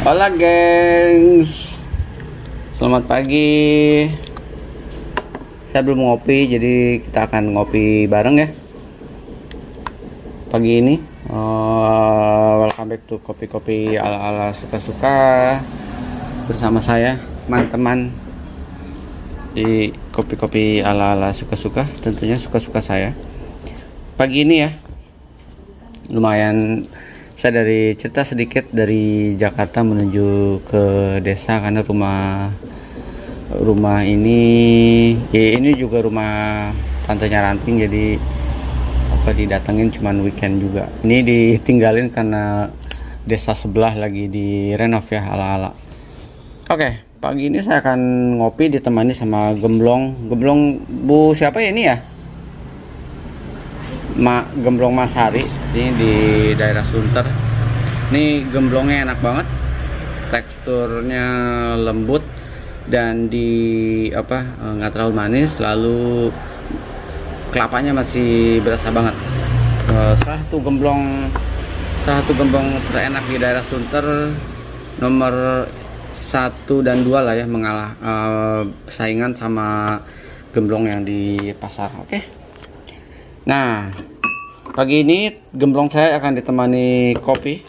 Hola gengs, selamat pagi. Saya belum ngopi, jadi kita akan ngopi bareng ya pagi ini. Welcome back to kopi-kopi ala-ala suka-suka bersama saya, teman-teman di kopi-kopi ala-ala suka-suka. Tentunya suka-suka saya. Pagi ini ya, lumayan. Saya dari cerita sedikit dari Jakarta menuju ke desa karena rumah ini ya, ini juga rumah tantenya Ranting, jadi didatengin cuman weekend juga. Ini ditinggalin karena desa sebelah lagi direnov ya, ala-ala. Oke, pagi ini saya akan ngopi ditemani sama gemblong Bu siapa ya ini ya? Gemblong Mas Hari, ini di daerah Sunter. Ini gemblongnya enak banget, teksturnya lembut dan nggak terlalu manis, lalu kelapanya masih berasa banget. Salah satu gemblong terenak di daerah Sunter, nomor 1 dan 2 lah ya, mengalah saingan sama gemblong yang di pasar. Oke. Nah, pagi ini gemblong saya akan ditemani kopi.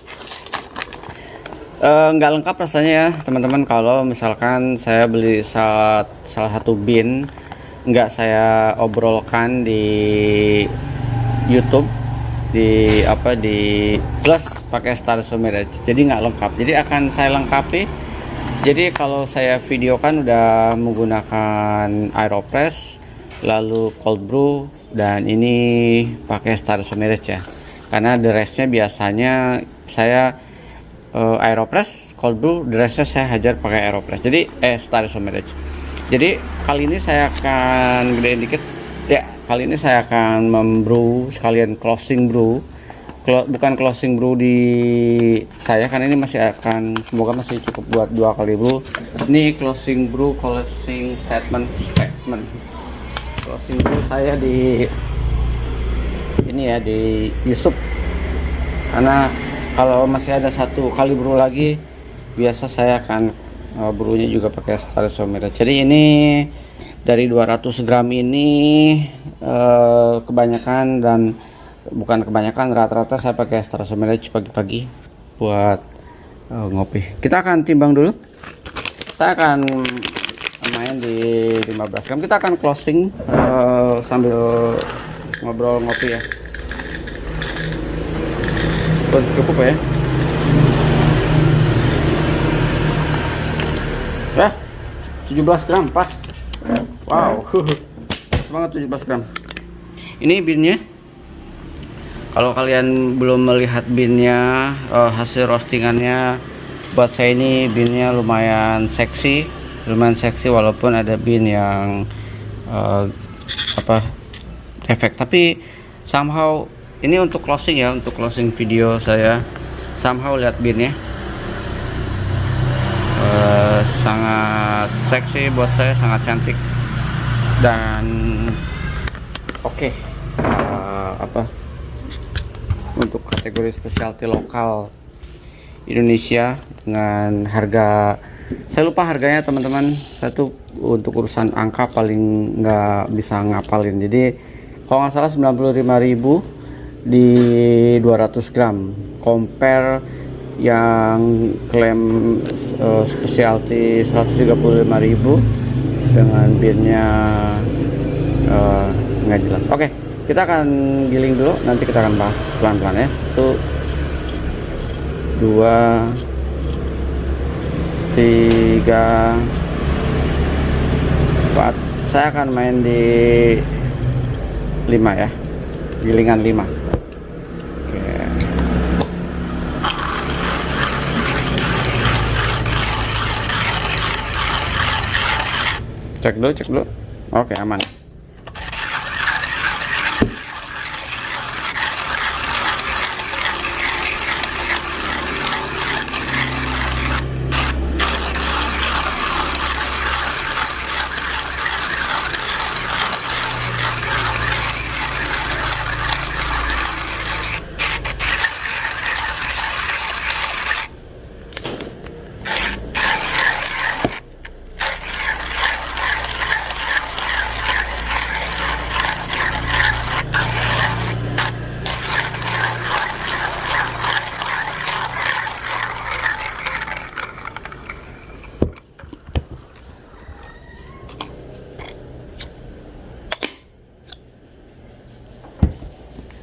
Nggak lengkap rasanya ya teman-teman kalau misalkan saya beli salah satu bin nggak saya obrolkan di YouTube di plus pakai Espresso Mirage, jadi nggak lengkap. Jadi akan saya lengkapi. Jadi kalau saya videokan udah menggunakan Aeropress, lalu cold brew, dan ini pakai Espresso Mirage ya, karena the restnya biasanya saya Aeropress, cold brew, the restnya saya hajar pakai Aeropress, jadi Espresso Mirage. Jadi kali ini saya akan gedein dikit ya, kali ini saya akan membrew sekalian closing brew, bukan closing brew di saya karena ini semoga masih cukup buat 2 kali brew. Ini closing brew, closing statement closing brew saya di Yusuf, karena kalau masih ada 1 kali brew lagi biasa saya akan brewnya juga pakai Espresso Mirage. Jadi ini dari 200 gram ini rata-rata saya pakai Espresso Mirage pagi-pagi buat ngopi. Kita akan timbang dulu. Saya akan main di 15 gram. Kita akan closing sambil ngobrol ngopi ya. Cukup ya. Ya, 17 gram pas. Wow, semangat 17 gram. Ini binnya. Kalau kalian belum melihat binnya, hasil roastingannya, buat saya ini binnya lumayan seksi walaupun ada bin yang efek, tapi somehow ini untuk closing ya, untuk closing video saya, somehow lihat binnya sangat seksi buat saya, sangat cantik dan oke. Untuk kategori specialty lokal Indonesia dengan harga, saya lupa harganya teman-teman. Saya tuh untuk urusan angka paling nggak bisa ngapalin. Jadi kalau nggak salah 95.000 di 200 gram. Compare yang klaim specialty 135.000 dengan binnya nggak jelas. Oke, kita akan giling dulu, nanti kita akan bahas pelan-pelan ya. 1, 2, 3, 4. Saya akan main di 5 ya, gilingan 5. Oke. Cek dulu. Oke, aman.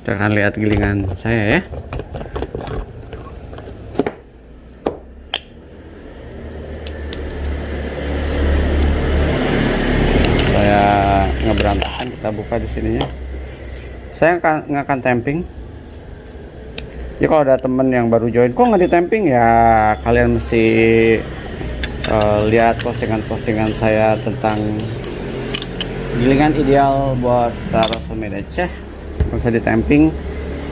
Kita akan lihat gilingan saya ya. Saya ngeberantakan, kita buka di sininya. Saya nggak akan tamping. Ya kalau ada temen yang baru join, kok nggak di tamping ya, kalian mesti lihat postingan-postingan saya tentang gilingan ideal buat Star Media. Nggak usah di tamping,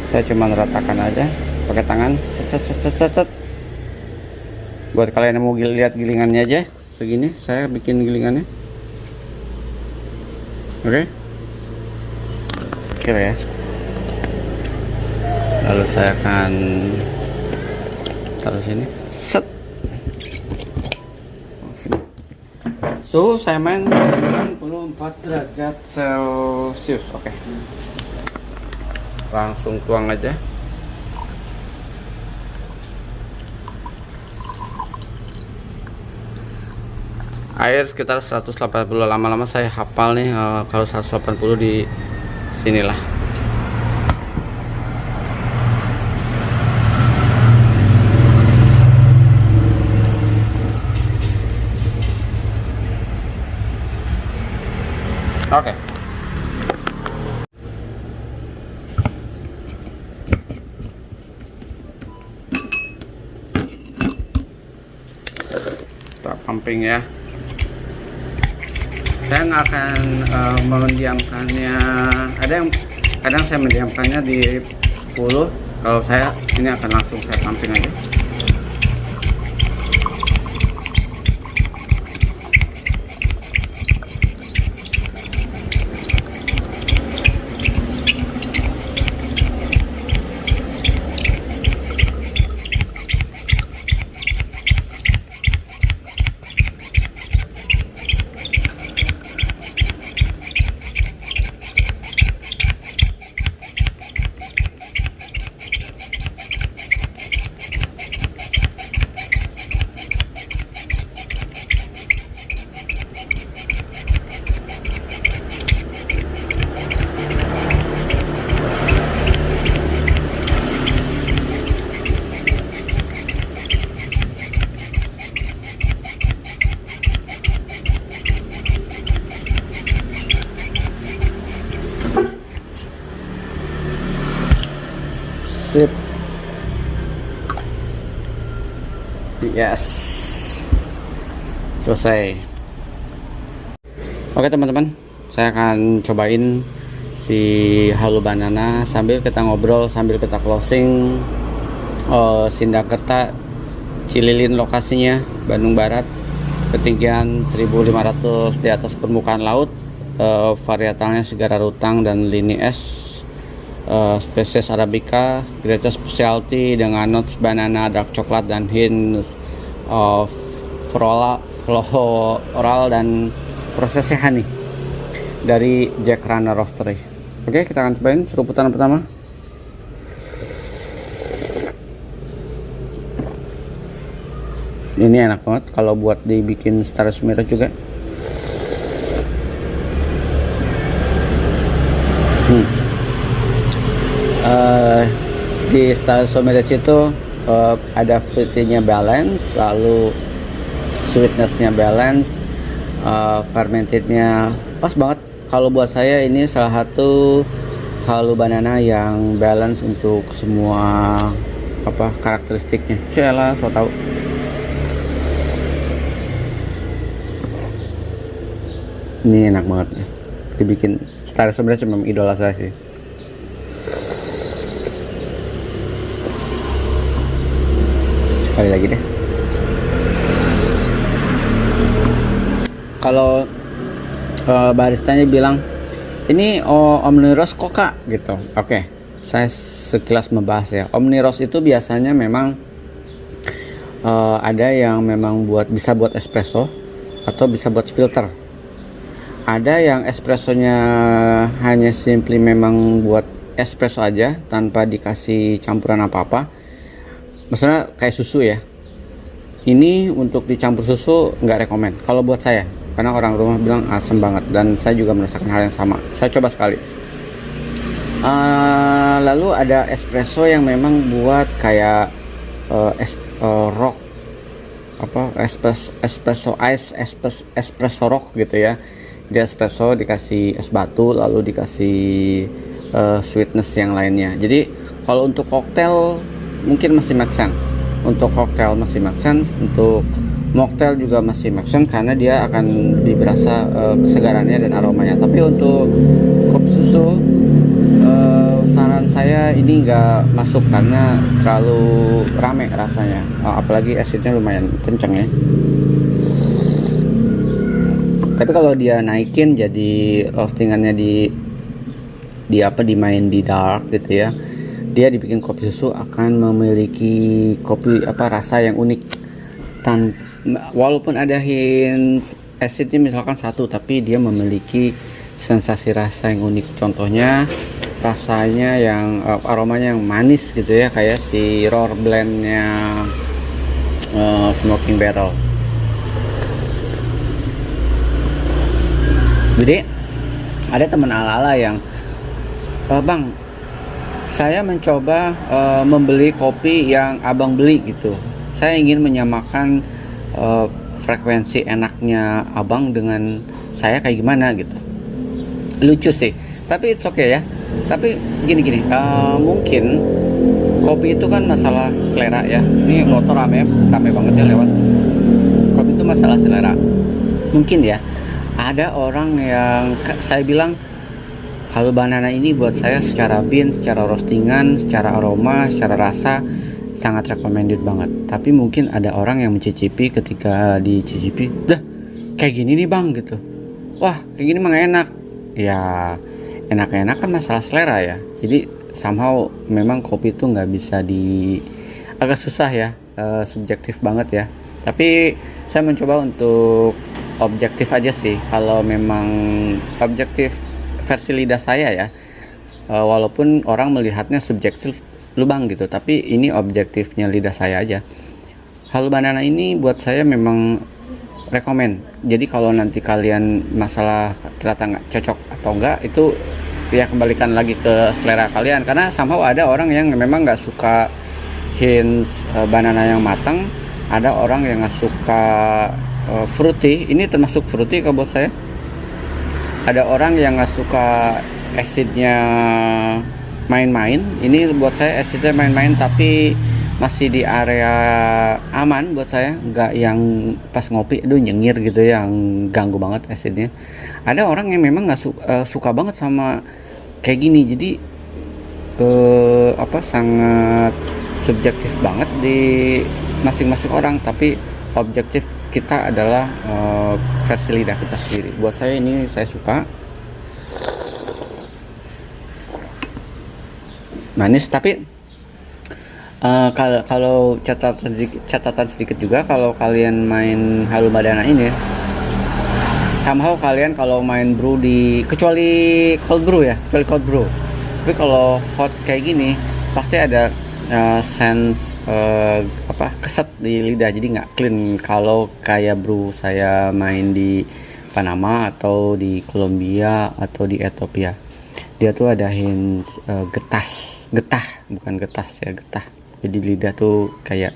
saya cuma ratakan aja pakai tangan, set. Buat kalian yang mau lihat gilingannya aja, segini saya bikin gilingannya. Oke, ya. Lalu saya akan taruh sini, set. Suhu saya main 94 derajat Celcius. Oke. Langsung tuang aja. Air sekitar 180. Lama-lama saya hafal nih, kalau 180 di sinilah. Oke. Kita pumping ya. Saya nggak akan mendiamkannya. Ada yang kadang saya mendiamkannya di 10. Kalau saya ini akan langsung saya pumping aja. Sip. Yes. Selesai. Oke teman-teman, saya akan cobain si Halu Banana sambil kita ngobrol, sambil kita closing. Sindakerta, Cililin lokasinya, Bandung Barat, ketinggian 1500 di atas permukaan laut. Varietalnya Sigara Rutang dan Lini S. Spesies Arabica, Greater Specialty dengan notes banana, dark coklat dan hints of floral dan prosesnya honey dari Jack Runner Roastery. Oke, kita akan cobain seruputan pertama. Ini enak banget kalau buat dibikin Star Media juga. Di Star Media itu ada fruity-nya balance, lalu sweetness-nya balance, fermented-nya pas banget. Kalau buat saya ini salah satu Halu Banana yang balance untuk semua karakteristiknya. Cela, so tau. Ini enak banget nih. Dibikin Star Media cuma idola saya sih. Sekali lagi deh. Kalau baristanya bilang ini Omniros kok kak gitu. Oke, saya sekilas membahas ya. Omniros itu biasanya memang ada yang memang bisa buat espresso atau bisa buat filter. Ada yang espressonya hanya simply memang buat espresso aja tanpa dikasih campuran apa-apa. Maksudnya kayak susu ya. Ini untuk dicampur susu nggak rekomen kalau buat saya, karena orang rumah bilang asam banget dan saya juga merasakan hal yang sama. Saya coba sekali. Lalu ada espresso yang memang buat kayak rock, apa, espresso ice, espresso rock gitu ya. Dia espresso dikasih es batu, lalu dikasih sweetness yang lainnya. Jadi kalau untuk koktail mungkin masih make sense. Untuk koktail masih make sense, untuk mocktail juga masih make sense karena dia akan lebih berasa kesegarannya dan aromanya. Tapi untuk kopi susu, saran saya ini nggak masuk karena terlalu rame rasanya, apalagi asidnya lumayan kenceng ya. Tapi kalau dia naikin jadi roastingannya dimain di dark gitu ya, dia dibikin kopi susu akan memiliki rasa yang unik. Walaupun ada hint acidnya misalkan satu, tapi dia memiliki sensasi rasa yang unik. Contohnya rasanya yang aromanya yang manis gitu ya, kayak si Roar blendnya Smoking Barrel. Jadi ada teman ala-ala yang bang, saya mencoba membeli kopi yang abang beli gitu, saya ingin menyamakan frekuensi enaknya abang dengan saya kayak gimana gitu. Lucu sih, tapi it's okay ya. Tapi gini, mungkin kopi itu kan masalah selera ya. Ini motor rame banget ya lewat. Kopi itu masalah selera. Mungkin ya, ada orang yang saya bilang Halu Banana ini buat saya secara bean, secara roastingan, secara aroma, secara rasa sangat recommended banget. Tapi mungkin ada orang yang mencicipi, ketika dicicipi, "Dah, kayak gini nih bang," gitu. "Wah, kayak gini mah enak." Ya, enak-enak kan masalah selera ya. Jadi somehow memang kopi itu nggak bisa agak susah ya, subjektif banget ya. Tapi saya mencoba untuk objektif aja sih. Kalau memang objektif versi lidah saya ya, walaupun orang melihatnya subjektif lubang gitu, tapi ini objektifnya lidah saya aja. Halu Banana ini buat saya memang rekomen. Jadi kalau nanti kalian masalah ternyata nggak cocok atau enggak, itu ya kembalikan lagi ke selera kalian. Karena somehow ada orang yang memang nggak suka hints banana yang matang, ada orang yang nggak suka fruity. Ini termasuk fruity kalau buat saya. Ada orang yang nggak suka acidnya main-main. Ini buat saya acidnya main-main, tapi masih di area aman buat saya, nggak yang pas ngopi aduh nyengir gitu ya, yang ganggu banget acidnya. Ada orang yang memang nggak suka banget sama kayak gini. Jadi sangat subjektif banget di masing-masing orang, tapi objektif kita adalah versi lidah kita sendiri. Buat saya ini saya suka manis, tapi kalau catatan sedikit juga, kalau kalian main Halu Banana ini, somehow kalian kalau main brew kecuali cold brew, tapi kalau hot kayak gini pasti ada sense keset di lidah, jadi nggak clean. Kalau kayak brew saya main di Panama atau di Kolombia atau di Ethiopia, dia tuh ada hints getah, bukan getas ya, getah. Jadi lidah tuh kayak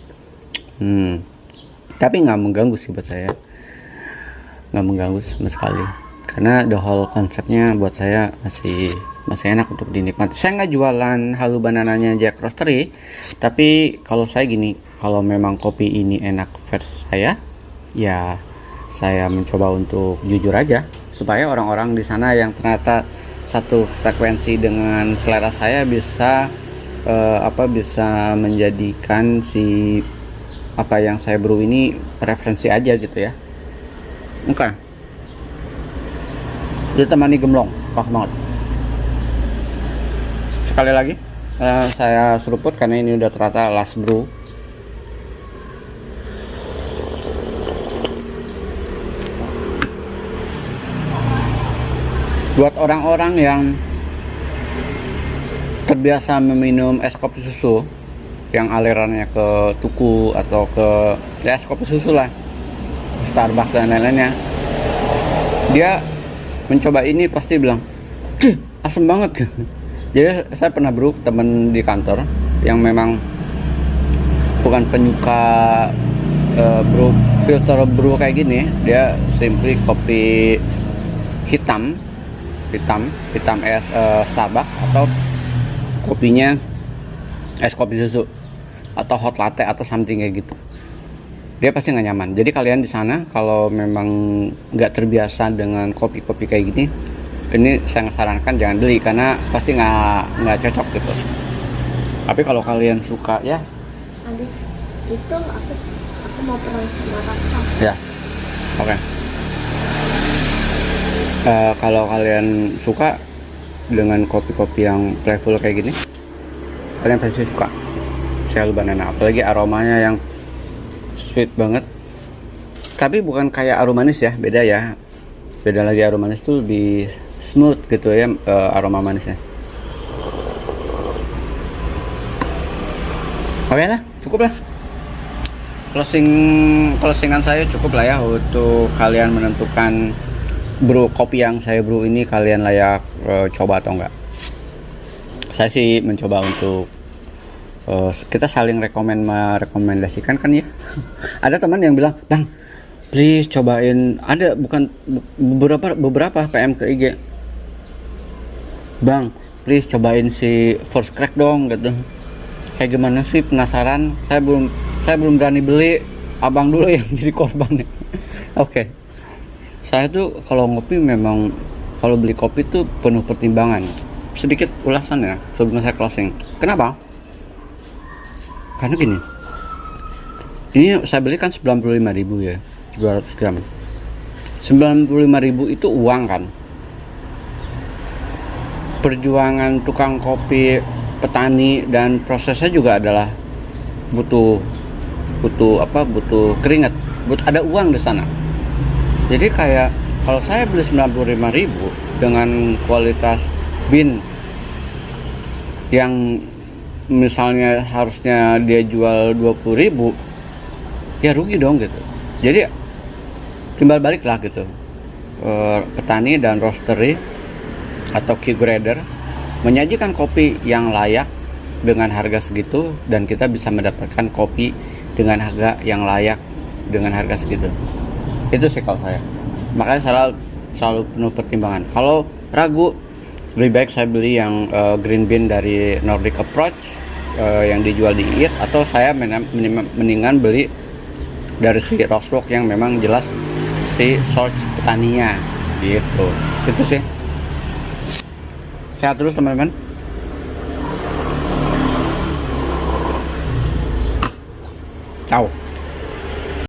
tapi nggak mengganggu sih buat saya, nggak mengganggu sama sekali, karena the whole konsepnya buat saya masih enak untuk dinikmati. Saya nggak jualan Halu Banananya Jack Roastery, tapi kalau saya gini, kalau memang kopi ini enak versi saya, ya saya mencoba untuk jujur aja, supaya orang-orang di sana yang ternyata satu frekuensi dengan selera saya bisa bisa menjadikan si apa yang saya brew ini referensi aja gitu ya. Oke. Ditemani gemblong, pas banget. Sekali lagi saya seruput karena ini udah ternyata last brew. Buat orang-orang yang terbiasa meminum es kopi susu yang alirannya ke tuku atau ke es kopi susu lah, Starbucks dan lain-lainnya, dia mencoba ini pasti bilang asem banget. Jadi saya pernah brew teman di kantor yang memang bukan penyuka brew filter brew kayak gini, dia simply kopi hitam es Starbucks, atau kopinya es kopi susu atau hot latte atau something kayak gitu. Dia pasti nggak nyaman. Jadi kalian di sana kalau memang nggak terbiasa dengan kopi-kopi kayak gini, ini saya sarankan jangan beli karena pasti nggak cocok gitu. Tapi kalau kalian suka ya, Habis itu aku mau perang sama Raka. ya oke. Kalau kalian suka dengan kopi-kopi yang playful kayak gini, kalian pasti suka Cielo Banana, apalagi aromanya yang sweet banget. Tapi bukan kayak aroma manis ya, beda ya. Beda lagi, aroma manis tuh lebih smooth gitu ya, aroma manisnya. Oke lah, cukup lah. Closingan saya cukup lah ya untuk kalian menentukan brew kopi yang saya brew ini kalian layak coba atau enggak. Saya sih mencoba untuk kita saling merekomendasikan kan ya. Ada teman yang bilang, "Bang, please cobain." Ada bukan beberapa PM ke IG. "Bang, please cobain si First Crack dong," gitu. Kayak gimana sih, penasaran. Saya belum berani beli, abang dulu yang jadi korbannya. Oke. Saya tuh kalau ngopi memang, kalau beli kopi tuh penuh pertimbangan. Sedikit ulasan ya sebelum saya closing. Kenapa? Karena gini, ini saya beli kan 95.000 ya, 200 gram. 95.000 itu uang kan. Perjuangan tukang kopi, petani, dan prosesnya juga adalah butuh keringat, ada uang di sana. Jadi kayak kalau saya beli 95.000 dengan kualitas bin yang misalnya harusnya dia jual 20.000, ya rugi dong gitu. Jadi timbal balik lah gitu, petani dan roastery atau key grader menyajikan kopi yang layak dengan harga segitu, dan kita bisa mendapatkan kopi dengan harga yang layak dengan harga segitu. Itu sih kalau saya. Makanya selalu penuh pertimbangan. Kalau ragu, lebih baik saya beli yang green bean dari Nordic Approach yang dijual di IIT, atau saya mendingan beli dari si Roserock yang memang jelas si source petaninya gitu. Itu sih. Sehat terus teman-teman. Ciao.